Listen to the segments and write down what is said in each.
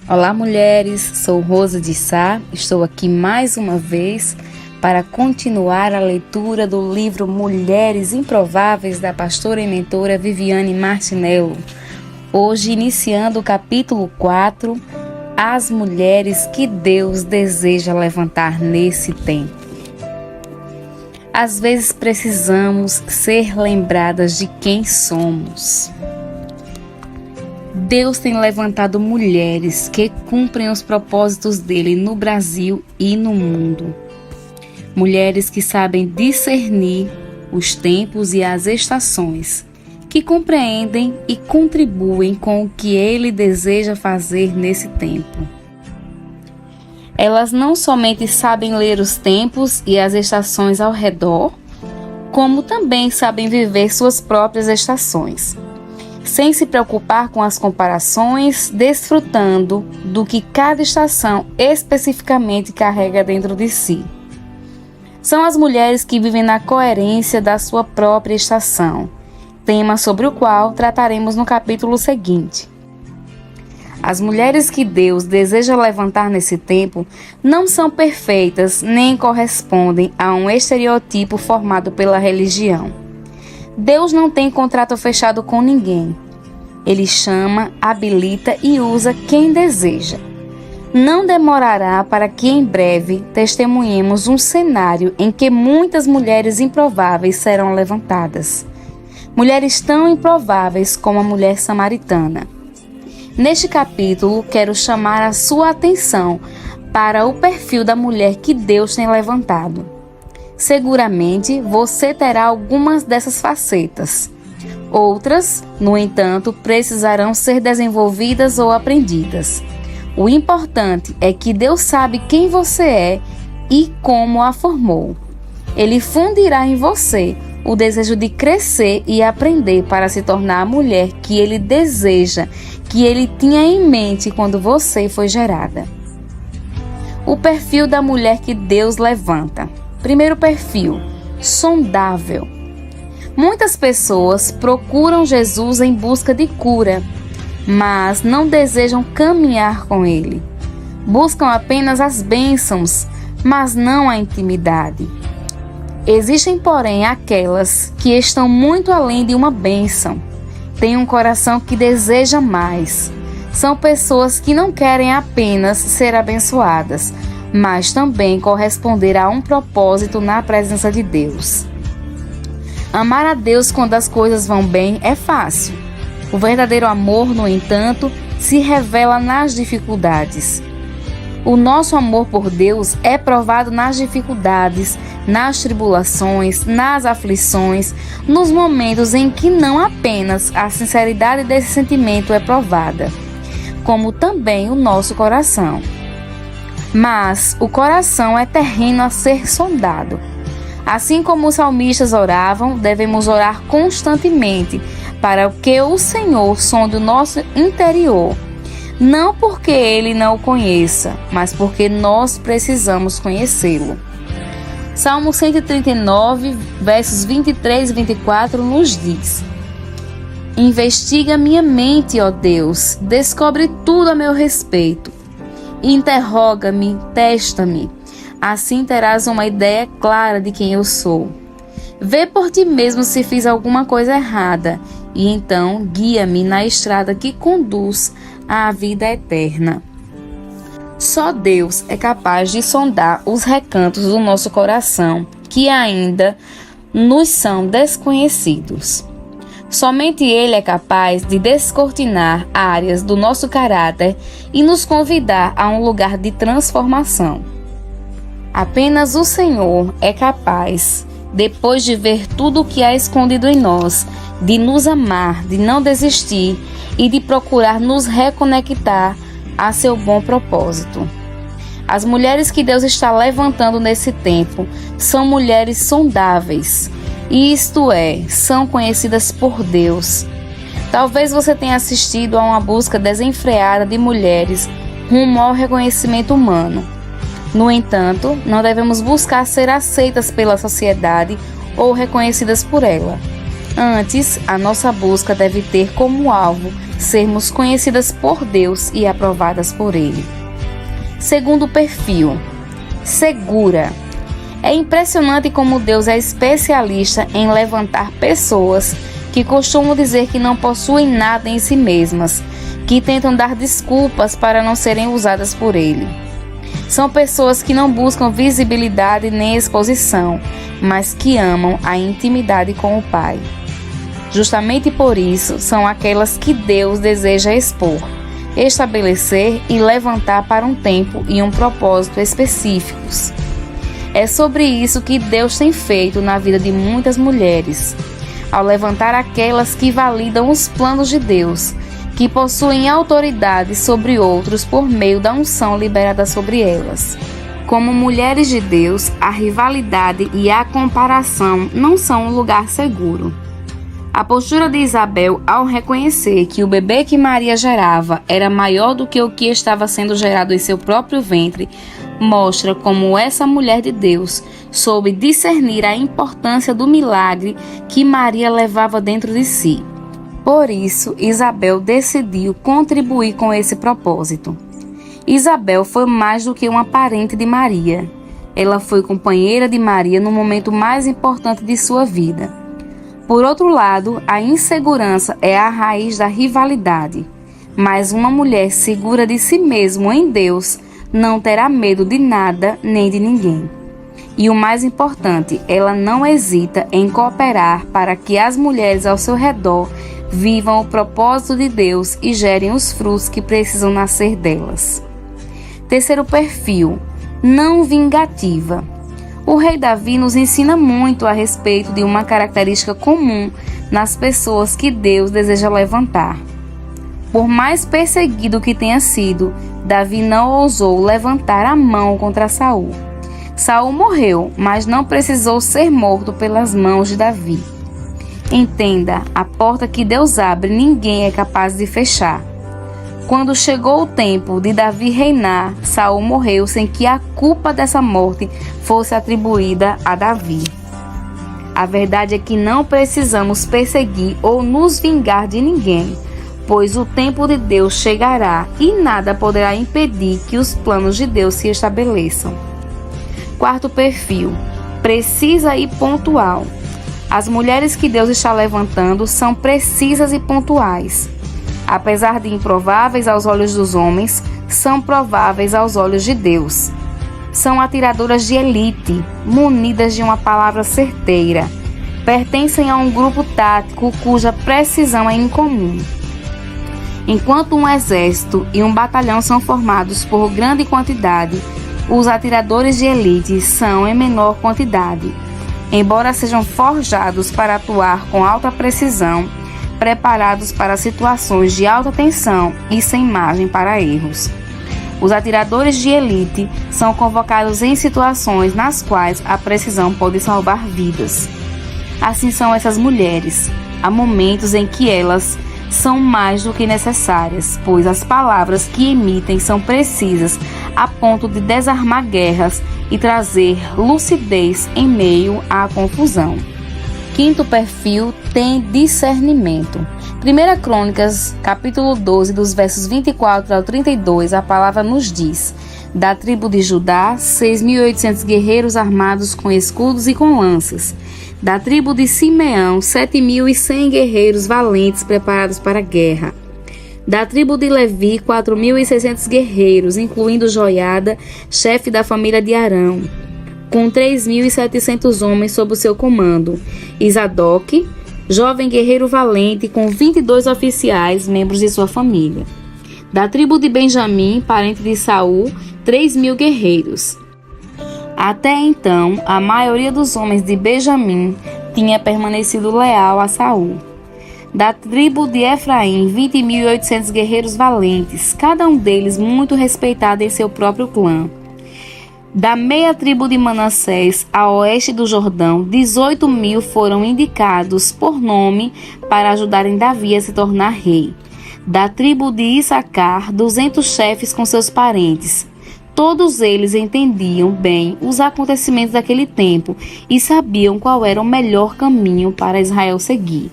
Olá, mulheres, sou Rosa de Sá, estou aqui mais uma vez para continuar a leitura do livro Mulheres Improváveis da pastora e mentora Viviane Martinello. Hoje iniciando o capítulo 4, as mulheres que Deus deseja levantar nesse tempo. Às vezes precisamos ser lembradas de quem somos. Deus tem levantado mulheres que cumprem os propósitos dele no Brasil e no mundo. Mulheres que sabem discernir os tempos e as estações, que compreendem e contribuem com o que ele deseja fazer nesse tempo. Elas não somente sabem ler os tempos e as estações ao redor, como também sabem viver suas próprias estações, sem se preocupar com as comparações, desfrutando do que cada estação especificamente carrega dentro de si. São as mulheres que vivem na coerência da sua própria estação, tema sobre o qual trataremos no capítulo seguinte. As mulheres que Deus deseja levantar nesse tempo não são perfeitas nem correspondem a um estereotipo formado pela religião. Deus não tem contrato fechado com ninguém. Ele chama, habilita e usa quem deseja. Não demorará para que em breve testemunhemos um cenário em que muitas mulheres improváveis serão levantadas. Mulheres tão improváveis como a mulher samaritana. Neste capítulo, quero chamar a sua atenção para o perfil da mulher que Deus tem levantado. Seguramente você terá algumas dessas facetas. Outras, no entanto, precisarão ser desenvolvidas ou aprendidas. O importante é que Deus sabe quem você é e como a formou. Ele fundirá em você o desejo de crescer e aprender para se tornar a mulher que Ele deseja, que Ele tinha em mente quando você foi gerada. O perfil da mulher que Deus levanta. Primeiro perfil, sondável. Muitas pessoas procuram Jesus em busca de cura, mas não desejam caminhar com Ele. Buscam apenas as bênçãos, mas não a intimidade. Existem, porém, aquelas que estão muito além de uma bênção. Têm um coração que deseja mais. São pessoas que não querem apenas ser abençoadas, mas também corresponder a um propósito na presença de Deus. Amar a Deus quando as coisas vão bem é fácil. O verdadeiro amor, no entanto, se revela nas dificuldades. O nosso amor por Deus é provado nas dificuldades, nas tribulações, nas aflições, nos momentos em que não apenas a sinceridade desse sentimento é provada, como também o nosso coração. Mas o coração é terreno a ser sondado. Assim como os salmistas oravam, devemos orar constantemente para que o Senhor sonde o nosso interior. Não porque Ele não o conheça, mas porque nós precisamos conhecê-lo. Salmo 139, versos 23 e 24 nos diz: Investiga minha mente, ó Deus, descobre tudo a meu respeito. Interroga-me, testa-me, assim terás uma ideia clara de quem eu sou. Vê por ti mesmo se fiz alguma coisa errada, e então guia-me na estrada que conduz à vida eterna. Só Deus é capaz de sondar os recantos do nosso coração, que ainda nos são desconhecidos. Somente Ele é capaz de descortinar áreas do nosso caráter e nos convidar a um lugar de transformação. Apenas o Senhor é capaz, depois de ver tudo o que há escondido em nós, de nos amar, de não desistir e de procurar nos reconectar a seu bom propósito. As mulheres que Deus está levantando nesse tempo são mulheres sondáveis, isto é, são conhecidas por Deus. Talvez você tenha assistido a uma busca desenfreada de mulheres rumo ao reconhecimento humano. No entanto, não devemos buscar ser aceitas pela sociedade ou reconhecidas por ela. Antes, a nossa busca deve ter como alvo sermos conhecidas por Deus e aprovadas por Ele. Segundo perfil, segura. É impressionante como Deus é especialista em levantar pessoas que costumam dizer que não possuem nada em si mesmas, que tentam dar desculpas para não serem usadas por Ele. São pessoas que não buscam visibilidade nem exposição, mas que amam a intimidade com o Pai. Justamente por isso, são aquelas que Deus deseja expor, estabelecer e levantar para um tempo e um propósito específicos. É sobre isso que Deus tem feito na vida de muitas mulheres, ao levantar aquelas que validam os planos de Deus, que possuem autoridade sobre outros por meio da unção liberada sobre elas. Como mulheres de Deus, a rivalidade e a comparação não são um lugar seguro. A postura de Isabel ao reconhecer que o bebê que Maria gerava era maior do que o que estava sendo gerado em seu próprio ventre mostra como essa mulher de Deus soube discernir a importância do milagre que Maria levava dentro de si. Por isso, Isabel decidiu contribuir com esse propósito. Isabel foi mais do que uma parente de Maria. Ela foi companheira de Maria no momento mais importante de sua vida. Por outro lado, a insegurança é a raiz da rivalidade. Mas uma mulher segura de si mesma em Deus não terá medo de nada nem de ninguém. E o mais importante, ela não hesita em cooperar para que as mulheres ao seu redor vivam o propósito de Deus e gerem os frutos que precisam nascer delas. Terceiro perfil, não vingativa. O rei Davi nos ensina muito a respeito de uma característica comum nas pessoas que Deus deseja levantar. Por mais perseguido que tenha sido, Davi não ousou levantar a mão contra Saul. Saul morreu, mas não precisou ser morto pelas mãos de Davi. Entenda, a porta que Deus abre, ninguém é capaz de fechar. Quando chegou o tempo de Davi reinar, Saul morreu sem que a culpa dessa morte fosse atribuída a Davi. A verdade é que não precisamos perseguir ou nos vingar de ninguém, pois o tempo de Deus chegará e nada poderá impedir que os planos de Deus se estabeleçam. Quarto perfil, precisa e pontual. As mulheres que Deus está levantando são precisas e pontuais. Apesar de improváveis aos olhos dos homens, são prováveis aos olhos de Deus. São atiradoras de elite, munidas de uma palavra certeira. Pertencem a um grupo tático cuja precisão é incomum. Enquanto um exército e um batalhão são formados por grande quantidade, os atiradores de elite são em menor quantidade. Embora sejam forjados para atuar com alta precisão, preparados para situações de alta tensão e sem margem para erros. Os atiradores de elite são convocados em situações nas quais a precisão pode salvar vidas. Assim são essas mulheres. Há momentos em que elas são mais do que necessárias, pois as palavras que emitem são precisas a ponto de desarmar guerras e trazer lucidez em meio à confusão. Quinto perfil tem discernimento. 1 Crônicas, capítulo 12, dos versos 24 ao 32, a palavra nos diz: da tribo de Judá, 6.800 guerreiros armados com escudos e com lanças. Da tribo de Simeão, 7.100 guerreiros valentes preparados para a guerra. Da tribo de Levi, 4.600 guerreiros, incluindo Joiada, chefe da família de Arão, com 3.700 homens sob o seu comando. Isadoque, jovem guerreiro valente, com 22 oficiais, membros de sua família. Da tribo de Benjamim, parente de Saul, 3.000 guerreiros. Até então, a maioria dos homens de Benjamim tinha permanecido leal a Saul. Da tribo de Efraim, 20.800 guerreiros valentes, cada um deles muito respeitado em seu próprio clã. Da meia tribo de Manassés, a oeste do Jordão, 18.000 foram indicados por nome para ajudarem Davi a se tornar rei. Da tribo de Issacar, 200 chefes com seus parentes. Todos eles entendiam bem os acontecimentos daquele tempo e sabiam qual era o melhor caminho para Israel seguir.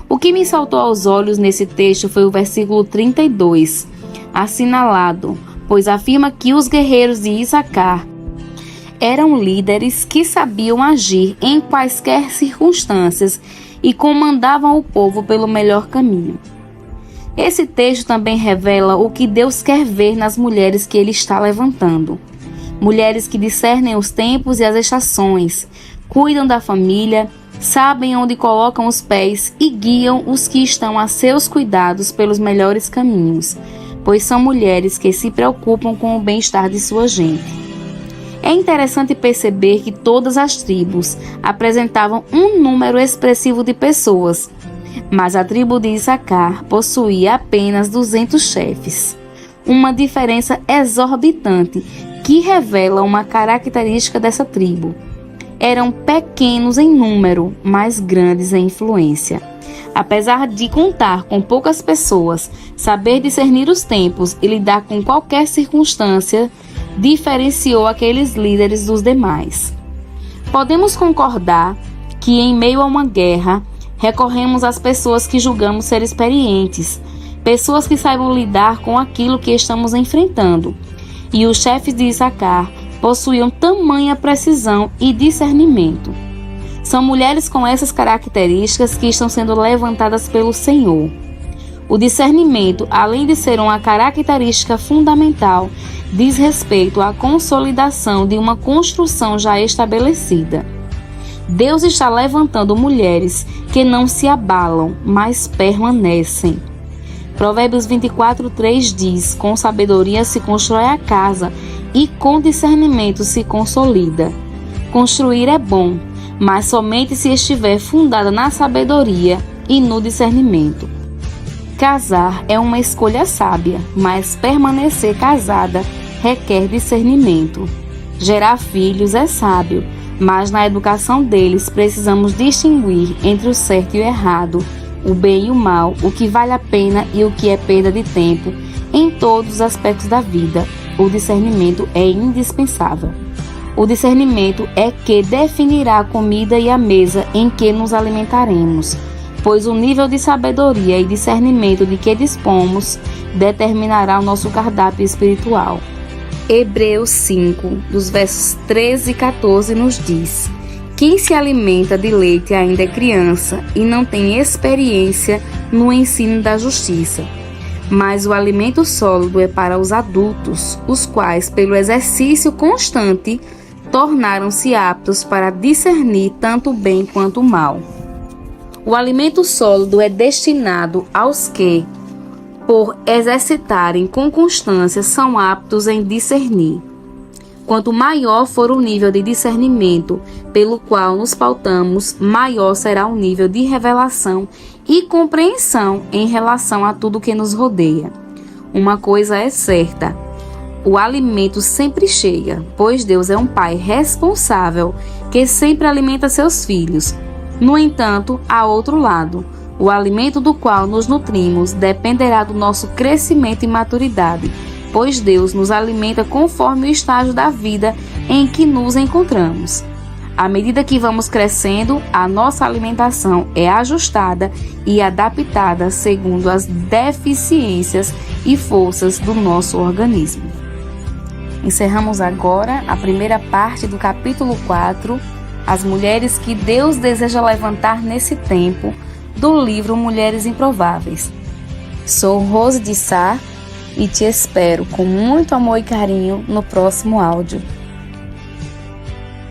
O que me saltou aos olhos nesse texto foi o versículo 32, assinalado, pois afirma que os guerreiros de Issacar eram líderes que sabiam agir em quaisquer circunstâncias e comandavam o povo pelo melhor caminho. Esse texto também revela o que Deus quer ver nas mulheres que Ele está levantando. Mulheres que discernem os tempos e as estações, cuidam da família, sabem onde colocam os pés e guiam os que estão a seus cuidados pelos melhores caminhos, pois são mulheres que se preocupam com o bem-estar de sua gente. É interessante perceber que todas as tribos apresentavam um número expressivo de pessoas, mas a tribo de Issacar possuía apenas 200 chefes, uma diferença exorbitante que revela uma característica dessa tribo. Eram pequenos em número, mas grandes em influência. Apesar de contar com poucas pessoas, saber discernir os tempos e lidar com qualquer circunstância diferenciou aqueles líderes dos demais. Podemos concordar que, em meio a uma guerra, recorremos às pessoas que julgamos ser experientes, pessoas que saibam lidar com aquilo que estamos enfrentando. E os chefes de Issacar possuíam tamanha precisão e discernimento. São mulheres com essas características que estão sendo levantadas pelo Senhor. O discernimento, além de ser uma característica fundamental, diz respeito à consolidação de uma construção já estabelecida. Deus está levantando mulheres que não se abalam, mas permanecem. Provérbios 24:3 diz: com sabedoria se constrói a casa e com discernimento se consolida. Construir é bom, mas somente se estiver fundada na sabedoria e no discernimento. Casar é uma escolha sábia, mas permanecer casada requer discernimento. Gerar filhos é sábio, mas na educação deles precisamos distinguir entre o certo e o errado, o bem e o mal, o que vale a pena e o que é perda de tempo, em todos os aspectos da vida. O discernimento é indispensável. O discernimento é que definirá a comida e a mesa em que nos alimentaremos, pois o nível de sabedoria e discernimento de que dispomos determinará o nosso cardápio espiritual. Hebreus 5, dos versos 13 e 14 nos diz: quem se alimenta de leite ainda é criança e não tem experiência no ensino da justiça. Mas o alimento sólido é para os adultos, os quais, pelo exercício constante, tornaram-se aptos para discernir tanto o bem quanto o mal. O alimento sólido é destinado aos que, por exercitarem com constância, são aptos em discernir. Quanto maior for o nível de discernimento pelo qual nos pautamos, maior será o nível de revelação e compreensão em relação a tudo que nos rodeia. Uma coisa é certa: o alimento sempre chega, pois Deus é um pai responsável que sempre alimenta seus filhos. No entanto, há outro lado. O alimento do qual nos nutrimos dependerá do nosso crescimento e maturidade, pois Deus nos alimenta conforme o estágio da vida em que nos encontramos. À medida que vamos crescendo, a nossa alimentação é ajustada e adaptada segundo as deficiências e forças do nosso organismo. Encerramos agora a primeira parte do capítulo 4, as mulheres que Deus deseja levantar nesse tempo, do livro Mulheres Improváveis. Sou Rose de Sá e te espero com muito amor e carinho no próximo áudio.